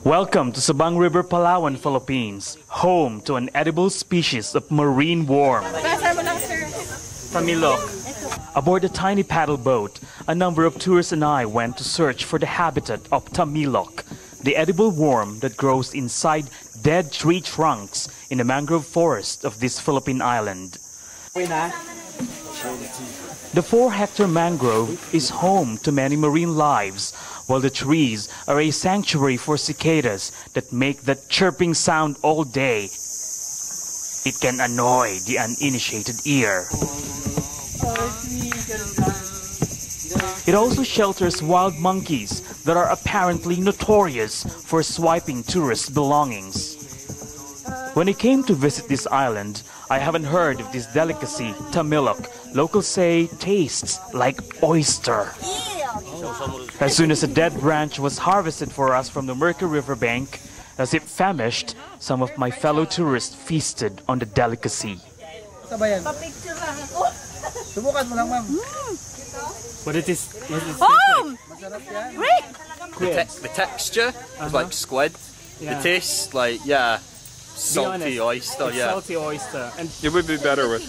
Welcome to Sabang River, Palawan, Philippines, home to an edible species of marine worm, Tamilok. Aboard a tiny paddle boat, a number of tourists and I went to search for the habitat of Tamilok, the edible worm that grows inside dead tree trunks in the mangrove forest of this Philippine island. The 4-hectare mangrove is home to many marine lives, while the trees are a sanctuary for cicadas that make that chirping sound all day. It can annoy the uninitiated ear. It also shelters wild monkeys that are apparently notorious for swiping tourist belongings. When I came to visit this island, I haven't heard of this delicacy, Tamilok. Locals say tastes like oyster. As soon as a dead branch was harvested for us from the Murky River bank, as if famished, some of my fellow tourists feasted on the delicacy. What is this? Oh! Great! The texture is like squid. Yeah. The taste, like, salty oyster. Yeah. Salty oyster. And it would be better with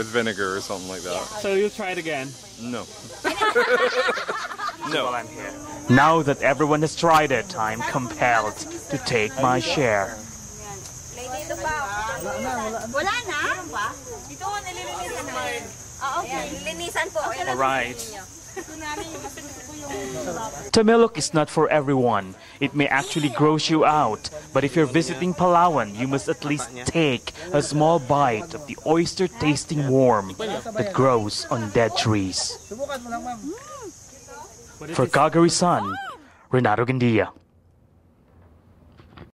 vinegar or something like that. So you'll try it again? No. No. While I'm here. Now that everyone has tried it, I'm compelled to take my share. All right. Tamilok is not for everyone. It may actually gross you out, but if you're visiting Palawan, you must at least take a small bite of the oyster-tasting worm that grows on dead trees. For Calgary Sun, Renato Gandia.